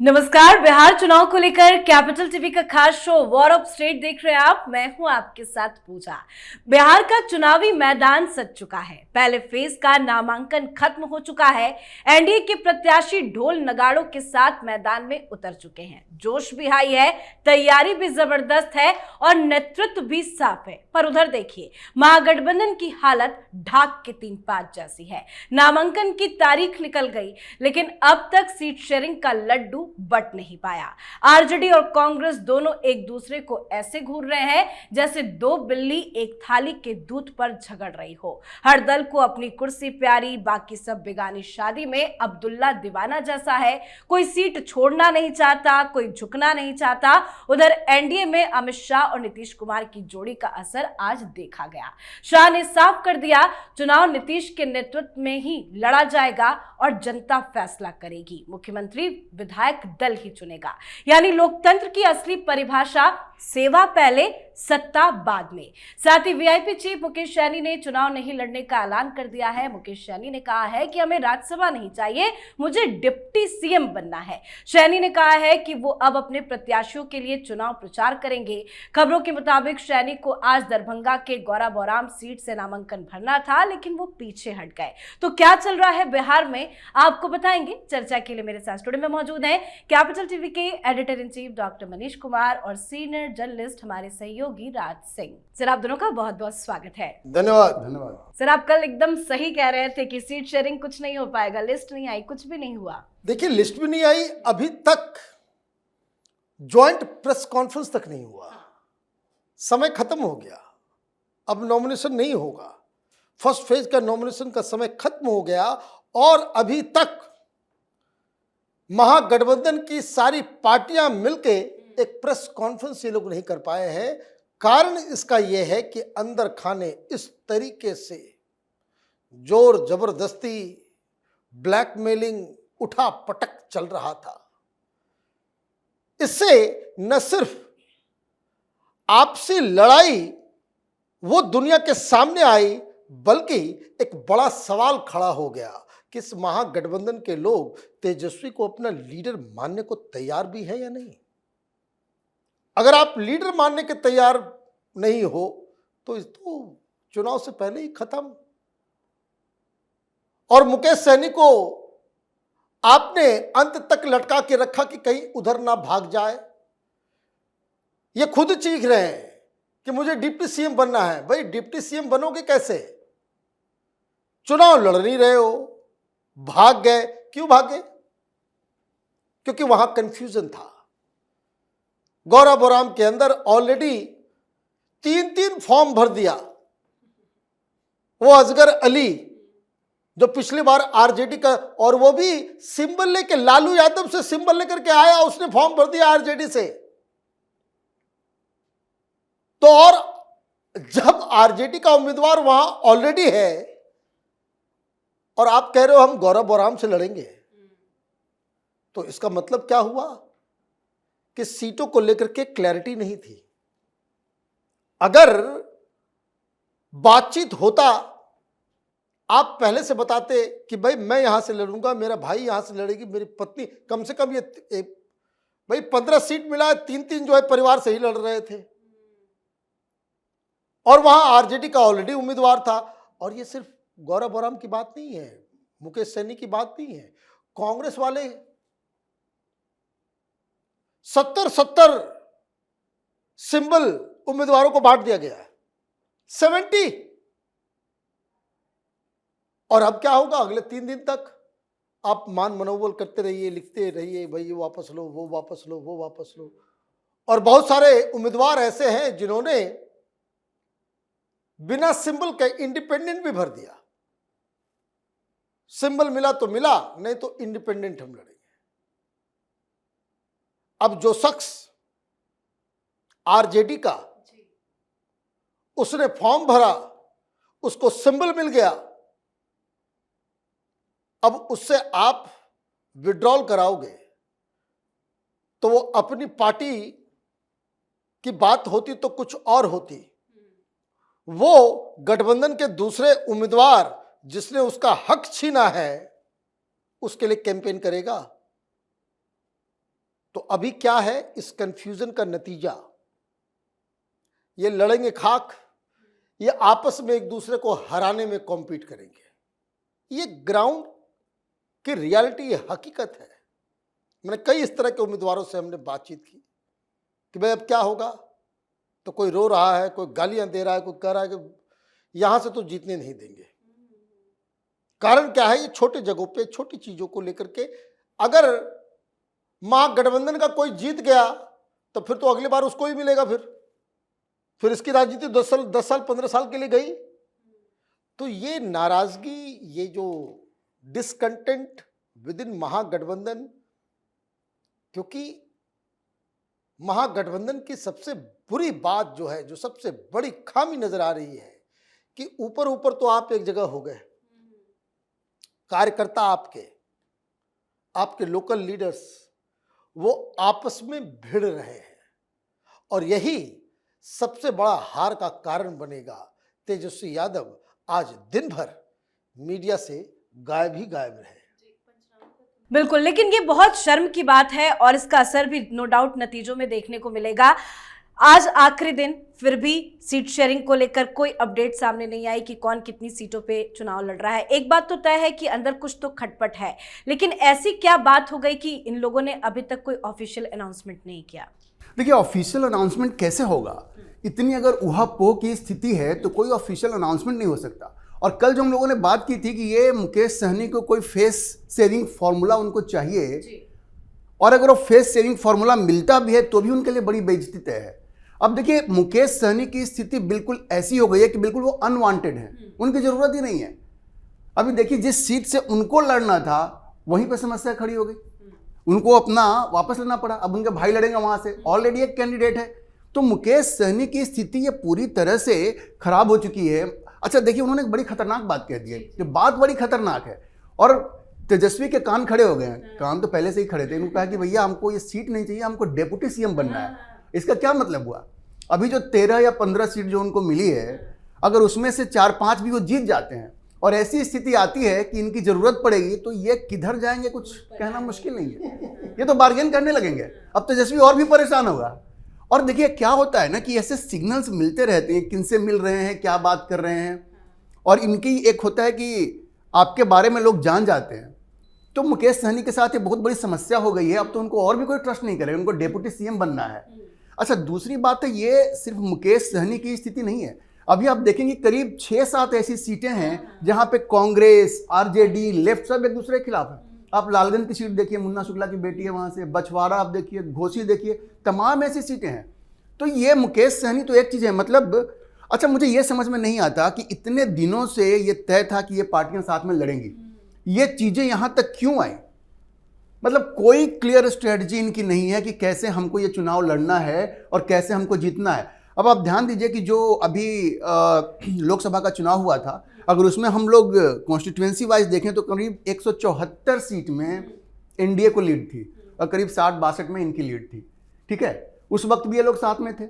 नमस्कार। बिहार चुनाव को लेकर कैपिटल टीवी का खास शो वॉर ऑफ स्टेट देख रहे हैं आप। मैं हूं आपके साथ पूजा। बिहार का चुनावी मैदान सज चुका है। पहले फेज का नामांकन खत्म हो चुका है। एनडीए के प्रत्याशी ढोल नगाड़ों के साथ मैदान में उतर चुके हैं। जोश भी हाई है, तैयारी भी जबरदस्त है और नेतृत्व भी साफ है। पर उधर देखिए, महागठबंधन की हालत ढाक के 3-5 जैसी है। नामांकन की तारीख निकल गई, लेकिन अब तक सीट शेयरिंग का लड्डू बट नहीं पाया। आरजेडी और कांग्रेस दोनों एक दूसरे को ऐसे घूर रहे हैं जैसे दो बिल्ली एक थाली के दूध पर झगड़ रही हो। हर दल को अपनी कुर्सी प्यारी, बाकी सब बेगानी शादी में अब्दुल्ला दीवाना जैसा है। कोई सीट छोड़ना नहीं चाहता, कोई झुकना नहीं चाहता। उधर एनडीए में अमित शाह और नीतीश कुमार की जोड़ी का असर आज देखा गया। शाह ने साफ कर दिया, चुनाव नीतीश के नेतृत्व में ही लड़ा जाएगा और जनता फैसला करेगी। मुख्यमंत्री विधायक दल ही चुनेगा। यानी लोकतंत्र की असली परिभाषा सेवा पहले, सत्ता बाद में। साथ ही वीआईपी चीफ मुकेश सैनी ने चुनाव नहीं लड़ने का ऐलान कर दिया है। मुकेश सैनी ने कहा है कि हमें राज्यसभा नहीं चाहिए, मुझे डिप्टी सीएम बनना है। सैनी ने कहा है कि वो अब अपने प्रत्याशियों के लिए चुनाव प्रचार करेंगे। खबरों के मुताबिक सैनी को आज दरभंगा के गौराबौराम सीट से नामांकन भरना था, लेकिन वो पीछे हट गए। तो क्या चल रहा है बिहार में, आपको बताएंगे। चर्चा के लिए मेरे साथ स्टूडियो में मौजूद हैं कैपिटल टीवी के editor in chief doctor Manish Kumar और सीनियर जर्नलिस्ट हमारे सहयोगी राज सिंह। सर, आप दोनों का बहुत बहुत स्वागत है। धन्यवाद। सर, आप कल एकदम सही कह रहे थे कि सीट शेयरिंग कुछ नहीं हो पाएगा, लिस्ट नहीं आई, कुछ भी नहीं हुआ। देखिए, लिस्ट भी नहीं आई, अभी तक जॉइंट प्रेस कॉन्फ्रेंस तक नहीं हुआ। समय खत्म हो गया, अब नॉमिनेशन नहीं होगा। फर्स्ट फेज का नॉमिनेशन का समय खत्म हो गया और अभी तक महागठबंधन की सारी पार्टियां मिलके एक प्रेस कॉन्फ्रेंस ये लोग नहीं कर पाए हैं। कारण इसका यह है कि अंदर खाने इस तरीके से जोर जबरदस्ती, ब्लैकमेलिंग, उठा पटक चल रहा था। इससे न सिर्फ आपसी लड़ाई वो दुनिया के सामने आई, बल्कि एक बड़ा सवाल खड़ा हो गया कि इस महागठबंधन के लोग तेजस्वी को अपना लीडर मानने को तैयार भी है या नहीं। अगर आप लीडर मानने के तैयार नहीं हो तो चुनाव से पहले ही खत्म। और मुकेश सैनी को आपने अंत तक लटका के रखा कि कहीं उधर ना भाग जाए। ये खुद चीख रहे हैं कि मुझे डिप्टी सीएम बनना है। भाई, डिप्टी सीएम बनोगे कैसे? चुनाव लड़ नहीं रहे हो, भाग गए। क्यों भागे? क्योंकि वहां कंफ्यूजन था। गौराबौराम के अंदर ऑलरेडी 3 फॉर्म भर दिया। वो असगर अली जो पिछली बार आरजेडी का, और वो भी सिंबल लेके, लालू यादव से सिंबल लेकर के आया, उसने फॉर्म भर दिया आरजेडी से। तो और जब आरजेडी का उम्मीदवार वहां ऑलरेडी है और आप कह रहे हो हम गौराबौराम से लड़ेंगे, तो इसका मतलब क्या हुआ कि सीटों को लेकर के क्लैरिटी नहीं थी। अगर बातचीत होता, आप पहले से बताते कि भाई मैं यहां से लड़ूंगा, मेरा भाई यहां से लड़ेगी, मेरी पत्नी, कम से कम ये भाई 15 सीट मिला है, 3 जो है परिवार से ही लड़ रहे थे और वहां आरजेडी का ऑलरेडी उम्मीदवार था। और ये सिर्फ गौराबौराम की बात नहीं है, मुकेश सैनी की बात नहीं है। कांग्रेस वाले 70 सिंबल उम्मीदवारों को बांट दिया गया है, 70। और अब क्या होगा? अगले 3 दिन तक आप मान मनोबल करते रहिए, लिखते रहिए, भाई ये वापस लो, वो वापस लो, वो वापस लो। और बहुत सारे उम्मीदवार ऐसे हैं जिन्होंने बिना सिंबल के इंडिपेंडेंट भी भर दिया। सिंबल मिला तो मिला, नहीं तो इंडिपेंडेंट हम लड़ेंगे। अब जो शख्स आरजेडी का, उसने फॉर्म भरा, उसको सिंबल मिल गया, अब उससे आप विड्रॉल कराओगे तो वो अपनी पार्टी की बात होती तो कुछ और होती। वो गठबंधन के दूसरे उम्मीदवार जिसने उसका हक छीना है, उसके लिए कैंपेन करेगा। तो अभी क्या है इस कंफ्यूजन का नतीजा? ये लड़ेंगे खाक, ये आपस में एक दूसरे को हराने में कॉम्पीट करेंगे। ये ग्राउंड की रियलिटी, ये हकीकत है। मैंने कई इस तरह के उम्मीदवारों से हमने बातचीत की कि भाई अब क्या होगा, तो कोई रो रहा है, कोई गालियां दे रहा है, कोई कह रहा है कि यहां से तो जीतने नहीं देंगे। कारण क्या है? ये छोटे जगहों पे छोटी चीजों को लेकर के अगर महागठबंधन का कोई जीत गया तो फिर तो अगली बार उसको ही मिलेगा। फिर इसकी राजनीति 10 साल 15 साल के लिए गई। तो ये नाराजगी, ये जो डिसकंटेंट विद इन महागठबंधन, क्योंकि महागठबंधन की सबसे बुरी बात जो है, जो सबसे बड़ी खामी नजर आ रही है कि ऊपर ऊपर तो आप एक जगह हो गए, कार्यकर्ता आपके लोकल लीडर्स वो आपस में भिड़ रहे हैं, और यही सबसे बड़ा हार का कारण बनेगा। तेजस्वी यादव आज दिन भर मीडिया से गायब ही गायब रहे। बिल्कुल, लेकिन ये बहुत शर्म की बात है और इसका असर भी नो डाउट नतीजों में देखने को मिलेगा। आज आखिरी दिन, फिर भी सीट शेयरिंग को लेकर कोई अपडेट सामने नहीं आई कि कौन कितनी सीटों पे चुनाव लड़ रहा है। एक बात तो तय है कि अंदर कुछ तो खटपट है, लेकिन ऐसी क्या बात हो गई कि इन लोगों ने अभी तक कोई ऑफिशियल अनाउंसमेंट नहीं किया? देखिए, ऑफिशियल अनाउंसमेंट कैसे होगा? इतनी अगर उहापोह की स्थिति है तो कोई ऑफिशियल अनाउंसमेंट नहीं हो सकता। और कल जो हम लोगों ने बात की थी कि ये मुकेश सहनी को कोई फेस शेयरिंग फॉर्मूला उनको चाहिए, और अगर वो फेस शेयरिंग फॉर्मूला मिलता भी है तो भी उनके लिए बड़ी बेइज्जती तय है। अब देखिए, मुकेश सहनी की स्थिति बिल्कुल ऐसी हो गई है कि बिल्कुल वो अनवांटेड है, उनकी जरूरत ही नहीं है। अभी देखिए, जिस सीट से उनको लड़ना था वहीं पर समस्या खड़ी हो गई, उनको अपना वापस लेना पड़ा। अब उनके भाई लड़ेंगे वहां से, ऑलरेडी एक कैंडिडेट है। तो मुकेश सहनी की स्थिति ये पूरी तरह से खराब हो चुकी है। अच्छा देखिए, उन्होंने एक बड़ी खतरनाक बात कह दी है, ये बात बड़ी खतरनाक है, और तेजस्वी के कान खड़े हो गए हैं। कान तो पहले से ही खड़े थे। इन्होंने कहा कि भैया हमको ये सीट नहीं चाहिए, हमको डेप्यूटी सीएम बनना है। इसका क्या मतलब हुआ? अभी जो 13 या 15 सीट जो उनको मिली है, अगर उसमें से 4-5 भी वो जीत जाते हैं और ऐसी स्थिति आती है कि इनकी जरूरत पड़ेगी, तो ये किधर जाएंगे कुछ कहना मुश्किल नहीं है। ये तो बार्गेन करने लगेंगे। अब तेजस्वी और भी परेशान होगा। और देखिए क्या होता है ना कि ऐसे सिग्नल्स मिलते रहते हैं, किनसे मिल रहे हैं, क्या बात कर रहे हैं, और इनकी एक होता है कि आपके बारे में लोग जान जाते हैं। तो मुकेश सहनी के साथ ये बहुत बड़ी समस्या हो गई है। अब तो उनको और भी कोई ट्रस्ट नहीं करेगा, उनको डेप्यूटी सीएम बनना है। अच्छा, दूसरी बात है, ये सिर्फ मुकेश सहनी की स्थिति नहीं है। अभी आप देखेंगे करीब 6-7 ऐसी सीटें हैं जहां पे कांग्रेस, आरजेडी, लेफ्ट सब एक दूसरे के खिलाफ है। आप लालगंज की सीट देखिए, मुन्ना शुक्ला की बेटी है वहां से, बछवाड़ा आप देखिए, घोसी देखिए, तमाम ऐसी सीटें हैं। तो ये मुकेश सहनी तो एक चीज है, मतलब अच्छा मुझे ये समझ में नहीं आता कि इतने दिनों से ये तय था कि ये पार्टियां साथ में लड़ेंगी, ये चीजें यहां तक क्यों आई? मतलब कोई क्लियर स्ट्रेटजी इनकी नहीं है कि कैसे हमको ये चुनाव लड़ना है और कैसे हमको जीतना है। अब आप ध्यान दीजिए कि जो अभी लोकसभा का चुनाव हुआ था, अगर उसमें हम लोग कॉन्स्टिट्यूएंसी वाइज देखें तो करीब 174 सीट में एनडीए को लीड थी और करीब 60-62 में इनकी लीड थी। ठीक है, उस वक्त भी ये लोग साथ में थे।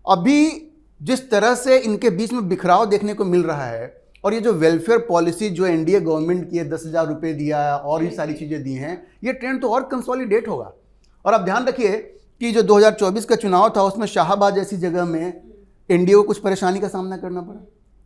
अभी जिस तरह से इनके बीच में बिखराव देखने को मिल रहा है, और ये जो वेलफेयर पॉलिसी जो एनडीए गवर्नमेंट की है, 10,000 रुपये दिया और ये सारी चीज़ें दी हैं, ये ट्रेंड तो और कंसोलिडेट होगा। और आप ध्यान रखिए कि जो 2024 का चुनाव था उसमें शाहबाद जैसी जगह में एनडीए को कुछ परेशानी का सामना करना पड़ा।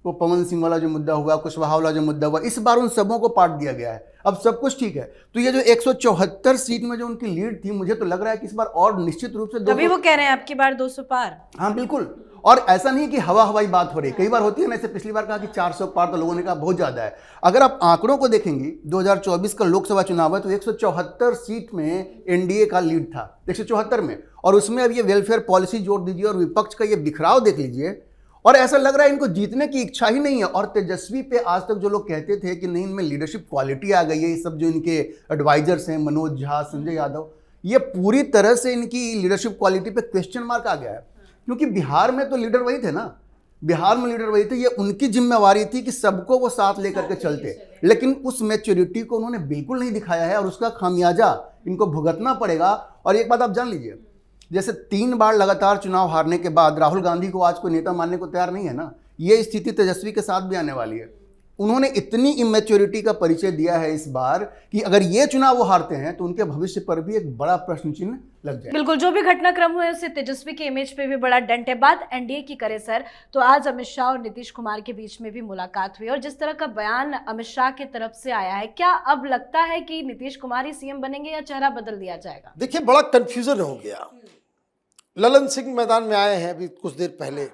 वो पवन सिंह वाला जो मुद्दा हुआ, कुशवाहा वाला जो मुद्दा हुआ, इस बार उन सबों को पार्ट दिया गया है। अब सब कुछ ठीक है। तो ये जो 174 सीट में जो उनकी लीड थी, मुझे तो लग रहा है कि इस बार और निश्चित रूप से अभी वो कह रहे हैं आपकी बार 200 पार। हाँ बिल्कुल। और ऐसा नहीं कि हवाई बात हो रही, कई बार होती है ना, ऐसे पिछली बार कहा कि 400 पार, तो लोगों ने कहा बहुत ज्यादा है। अगर आप आंकड़ों को देखेंगे, 2024 का लोकसभा चुनाव है तो 174 सीट में एनडीए का लीड था, 174 में, और उसमें अब ये वेलफेयर पॉलिसी जोड़ दीजिए और विपक्ष का ये बिखराव देख लीजिए, और ऐसा लग रहा है इनको जीतने की इच्छा ही नहीं है। और तेजस्वी पे आज तक जो लोग कहते थे कि नहीं इनमें लीडरशिप क्वालिटी आ गई है, ये सब जो इनके एडवाइजर्स हैं, मनोज झा, संजय यादव, ये पूरी तरह से इनकी लीडरशिप क्वालिटी पे क्वेश्चन मार्क आ गया है। क्योंकि बिहार में तो लीडर वही थे ना, बिहार में लीडर वही थे, ये उनकी जिम्मेवारी थी कि सबको वो साथ लेकर के चलते, लेकिन उस मैच्योरिटी को उन्होंने बिल्कुल नहीं दिखाया है और उसका खामियाजा इनको भुगतना पड़ेगा। और एक बात आप जान लीजिए, जैसे 3 बार लगातार चुनाव हारने के बाद राहुल गांधी को आज कोई नेता मानने को तैयार नहीं है ना, ये स्थिति तेजस्वी के साथ भी आने वाली है। उन्होंने इतनी इमेच्योरिटी का परिचय दिया है इस बार कि अगर ये चुनाव वो हारते हैं तो उनके भविष्य पर भी एक बड़ा प्रश्न चिन्ह लग जाए। बिल्कुल, जो भी घटनाक्रम हुए उससे तेजस्वी की इमेज पे भी बड़ा डंट है। बात एनडीए की करे सर, तो आज अमित शाह और नीतीश कुमार के बीच में भी मुलाकात हुई और जिस तरह का बयान अमित शाह की तरफ से आया है, क्या अब लगता है कि नीतीश कुमार ही सीएम बनेंगे या चेहरा बदल दिया जाएगा? देखिए, बड़ा कंफ्यूजन हो गया। ललन सिंह मैदान में आए हैं अभी कुछ देर पहले।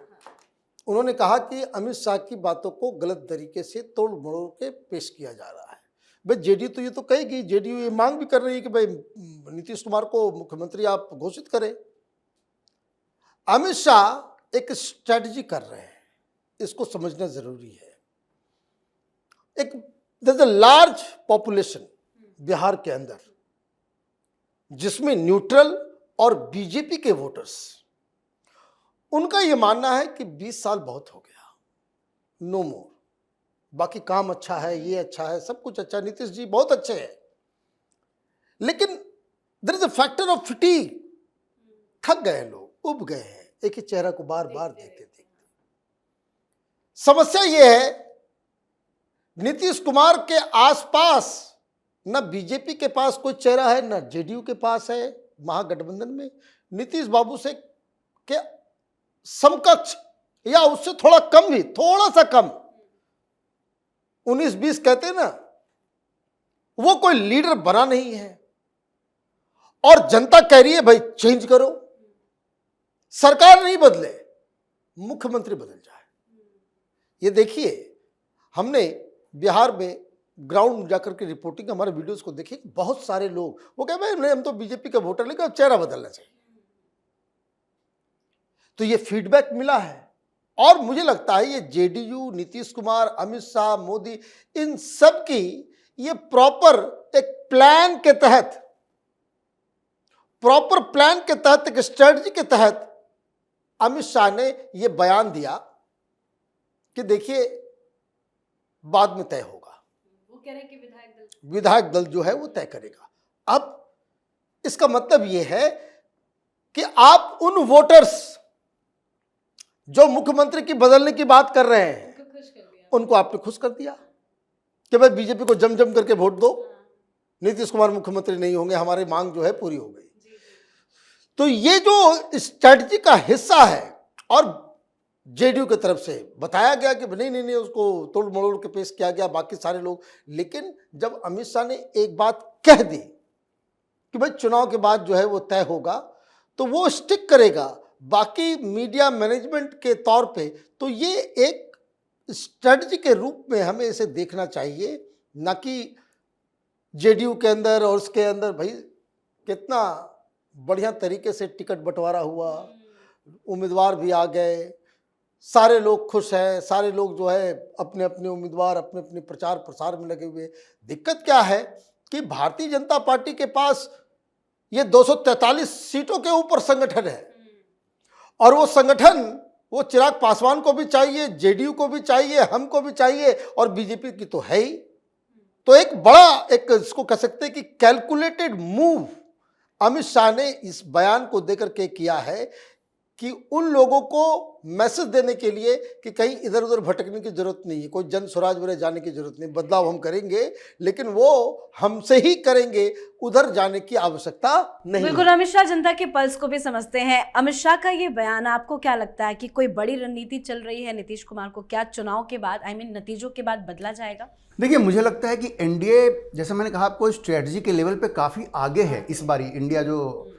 उन्होंने कहा कि अमित शाह की बातों को गलत तरीके से तोड़ मरोड़ के पेश किया जा रहा है। भाई जेडीयू तो ये तो कहेगी, जेडीयू ये मांग भी कर रही है कि भाई नीतीश कुमार को मुख्यमंत्री आप घोषित करें। अमित शाह एक स्ट्रेटजी कर रहे हैं, इसको समझना जरूरी है। एक there's a large population Bihar के अंदर जिसमें न्यूट्रल और बीजेपी के वोटर्स, उनका यह मानना है कि 20 साल बहुत हो गया, नो मोर, बाकी काम अच्छा है, ये अच्छा है, सब कुछ अच्छा है, नीतीश जी बहुत अच्छे हैं, लेकिन there is a factor of fatigue. थक गए लोग, उब गए हैं एक ही चेहरा को बार बार देखते देखते। समस्या यह है, नीतीश कुमार के आसपास न बीजेपी के पास कोई चेहरा है, न जेडीयू के पास है। महागठबंधन में नीतीश बाबू से के समकक्ष या उससे थोड़ा कम भी, थोड़ा सा कम 19-20 कहते हैं ना, वो कोई लीडर बना नहीं है। और जनता कह रही है भाई चेंज करो, सरकार नहीं बदले, मुख्यमंत्री बदल जाए। ये देखिए, हमने बिहार में ग्राउंड जाकर के रिपोर्टिंग, हमारे वीडियोस को देखिए, बहुत सारे लोग वो कहे भाई नहीं हम तो बीजेपी का वोटर, लेकिन अब चेहरा बदलना चाहिए। तो ये फीडबैक मिला है और मुझे लगता है ये जेडीयू, नीतीश कुमार, अमित शाह, मोदी, इन सब की ये प्रॉपर एक प्लान के तहत, एक स्ट्रेटजी के तहत अमित शाह ने ये बयान दिया कि देखिए बाद में तय होगा। वो कह रहे हैं कि विधायक दल जो है वो तय करेगा। अब इसका मतलब ये है कि आप उन वोटर्स जो मुख्यमंत्री की बदलने की बात कर रहे हैं, उनको आपने खुश कर दिया कि भाई बीजेपी को जम जम करके वोट दो, नीतीश कुमार मुख्यमंत्री नहीं होंगे, हमारी मांग जो है पूरी हो गई। तो ये जो स्ट्रेटजी का हिस्सा है और जेडीयू की तरफ से बताया गया कि नहीं उसको तोड़ मरोड़ के पेश किया गया, बाकी सारे लोग। लेकिन जब अमित शाह ने एक बात कह दी कि भाई चुनाव के बाद जो है वो तय होगा, तो वो स्टिक करेगा। बाकी मीडिया मैनेजमेंट के तौर पे तो ये एक स्ट्रेटजी के रूप में हमें इसे देखना चाहिए, ना कि जेडीयू के अंदर और उसके अंदर भाई कितना बढ़िया तरीके से टिकट बंटवारा हुआ, उम्मीदवार भी आ गए, सारे लोग खुश हैं, सारे लोग जो है अपने अपने उम्मीदवार अपने अपने प्रचार प्रसार में लगे हुए। दिक्कत क्या है कि भारतीय जनता पार्टी के पास ये 243 सीटों के ऊपर संगठन है और वो संगठन वो चिराग पासवान को भी चाहिए, जेडीयू को भी चाहिए, हमको भी चाहिए और बीजेपी की तो है ही। तो एक बड़ा एक इसको कह सकते हैं कि कैलकुलेटेड मूव अमित शाह ने इस बयान को देकर के किया है कि उन लोगों को मैसेज देने के लिए कि कहीं इधर उधर भटकने की जरूरत नहीं है, कोई जन स्वराज में जाने की जरूरत नहीं, बदलाव हम करेंगे लेकिन वो हमसे ही करेंगे, उधर जाने की आवश्यकता नहीं। बिल्कुल, अमित शाह जनता के पल्स को भी समझते हैं। अमित शाह का ये बयान आपको क्या लगता है कि कोई बड़ी रणनीति चल रही है नीतीश कुमार को? क्या चुनाव के बाद नतीजों के बाद बदला जाएगा? देखिए, मुझे लगता है कि एनडीए, जैसे मैंने कहा आपको, स्ट्रेटजी के लेवल पे काफ़ी आगे है इस बारी। इंडिया जो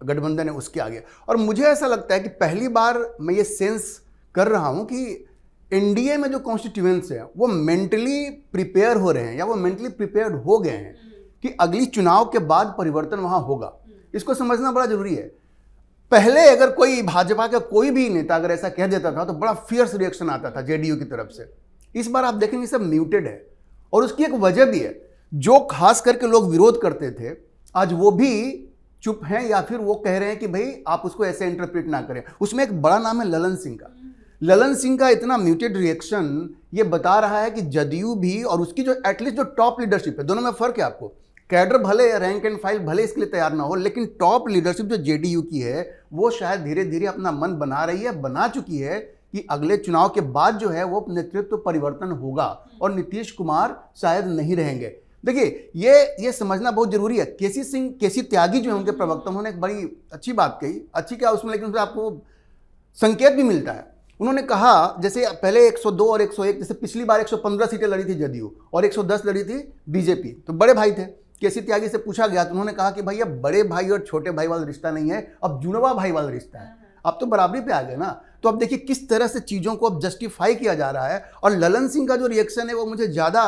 गठबंधन है उसके आगे। और मुझे ऐसा लगता है कि पहली बार मैं ये सेंस कर रहा हूं कि एनडीए में जो कॉन्स्टिट्यूएंट्स हैं वो मेंटली प्रिपेयर हो रहे हैं या वो मेंटली प्रिपेयर्ड हो गए हैं कि अगली चुनाव के बाद परिवर्तन वहां होगा। इसको समझना बड़ा जरूरी है। पहले अगर कोई भाजपा का कोई भी नेता अगर ऐसा कह देता था तो बड़ा फियर्स रिएक्शन आता था जेडीयू की तरफ से। इस बार आप देखेंगे सब म्यूटेड है और उसकी एक वजह भी है। जो खास करके लोग विरोध करते थे आज वो भी चुप हैं या फिर वो कह रहे हैं कि भाई आप उसको ऐसे इंटरप्रेट ना करें। उसमें एक बड़ा नाम है ललन सिंह का। ललन सिंह का इतना म्यूटेड रिएक्शन ये बता रहा है कि जदयू भी और उसकी जो एटलीस्ट जो टॉप लीडरशिप है, दोनों में फर्क है आपको। कैडर भले रैंक एंड फाइल भले इसके लिए तैयार ना हो, लेकिन टॉप लीडरशिप जो जेडीयू की है वो शायद धीरे धीरे अपना मन बना रही है, बना चुकी है कि अगले चुनाव के बाद जो है वो नेतृत्व परिवर्तन होगा और नीतीश कुमार शायद नहीं रहेंगे। देखिए ये समझना बहुत जरूरी है। केसी त्यागी जो है उनके प्रवक्ता, उन्होंने एक बड़ी अच्छी बात कही, अच्छी क्या उसमें, लेकिन उसमें आपको संकेत भी मिलता है। उन्होंने कहा जैसे पहले 102 और 101, जैसे पिछली बार 115 सीटें लड़ी थी जदयू और 110 लड़ी थी बीजेपी, तो बड़े भाई थे। केसी त्यागी से पूछा गया तो उन्होंने कहा कि भैया बड़े भाई और छोटे भाई वाला रिश्ता नहीं है, अब जुड़वा भाई वाला रिश्ता है, अब तो बराबरी पे आ गए ना। तो अब देखिए किस तरह से चीज़ों को अब जस्टिफाई किया जा रहा है। और ललन सिंह का जो रिएक्शन है वो मुझे ज़्यादा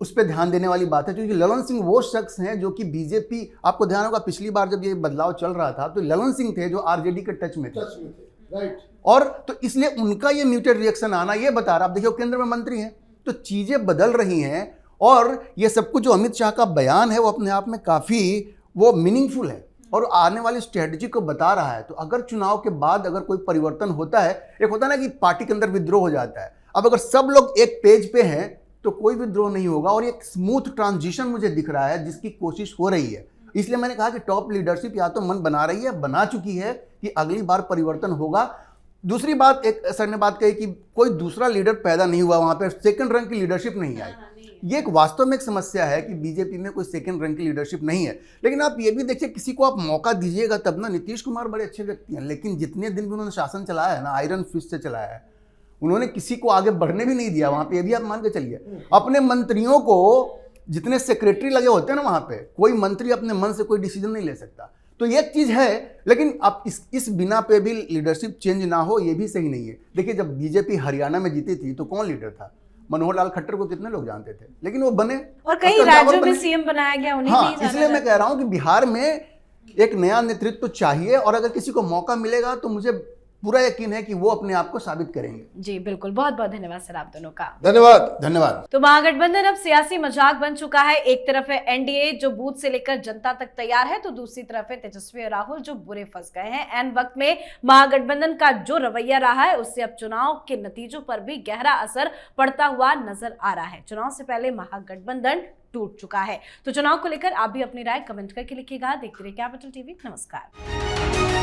उस पर ध्यान देने वाली बात है, क्योंकि ललन सिंह वो शख्स हैं जो कि बीजेपी, आपको ध्यान होगा पिछली बार जब ये बदलाव चल रहा था तो ललन सिंह थे जो आरजेडी के टच में थे, राइट। और तो इसलिए उनका ये म्यूटेड रिएक्शन आना ये बता रहा, आप देखिए केंद्र में मंत्री हैं, तो चीज़ें बदल रही हैं। और ये सब कुछ जो अमित शाह का बयान है वो अपने आप में काफ़ी वो मीनिंगफुल है और आने वाली स्ट्रेटजी को बता रहा है। तो अगर चुनाव के बाद अगर कोई परिवर्तन होता है, एक होता है ना कि पार्टी के अंदर विद्रोह हो जाता है, अब अगर सब लोग एक पेज पे हैं तो कोई विद्रोह नहीं होगा और एक स्मूथ ट्रांजिशन मुझे दिख रहा है जिसकी कोशिश हो रही है। इसलिए मैंने कहा कि टॉप लीडरशिप या तो मन बना रही है, बना चुकी है कि अगली बार परिवर्तन होगा। दूसरी बात, एक सर ने बात कही कि कोई दूसरा लीडर पैदा नहीं हुआ, वहां पे सेकंड रैंक की लीडरशिप नहीं आई। ये एक वास्तव में एक समस्या है कि बीजेपी में कोई सेकंड रैंक की लीडरशिप नहीं है। लेकिन आप ये भी देखिए, किसी को आप मौका दीजिएगा तब ना। नीतीश कुमार बड़े अच्छे व्यक्ति हैं, लेकिन जितने दिन भी उन्होंने शासन चलाया है ना, आयरन फिस्ट से चलाया है, उन्होंने किसी को आगे बढ़ने भी नहीं दिया वहां पे। ये भी आप मान के चलिए, अपने मंत्रियों को, जितने सेक्रेटरी लगे होते हैं ना वहां पे, कोई मंत्री अपने मन से कोई डिसीजन नहीं ले सकता। तो ये चीज है, लेकिन अब इस बिना पे भी लीडरशिप चेंज ना हो ये भी सही नहीं है। देखिए जब बीजेपी हरियाणा में जीती थी तो कौन लीडर था? मनोहर लाल खट्टर को कितने लोग जानते थे, लेकिन वो बने और कई राज्यों में सीएम बनाया गया, उन्हें नहीं जाना। इसलिए मैं कह रहा हूं कि बिहार में एक नया नेतृत्व चाहिए और अगर किसी को मौका मिलेगा तो मुझे पूरा यकीन है कि वो अपने आप को साबित करेंगे। जी बिल्कुल, बहुत बहुत धन्यवाद सर आप दोनों का। धन्यवाद। तो महागठबंधन अब सियासी मजाक बन चुका है। एक तरफ है एनडीए जो बूथ से लेकर जनता तक तैयार है, तो दूसरी तरफ है तेजस्वी और राहुल जो बुरे फंस गए हैं। एन वक्त में महागठबंधन का जो रवैया रहा है उससे अब चुनाव के नतीजों पर भी गहरा असर पड़ता हुआ नजर आ रहा है। चुनाव से पहले महागठबंधन टूट चुका है। तो चुनाव को लेकर आप भी अपनी राय कमेंट करके लिखिएगा। देखते रहिए कैपिटल टीवी। नमस्कार।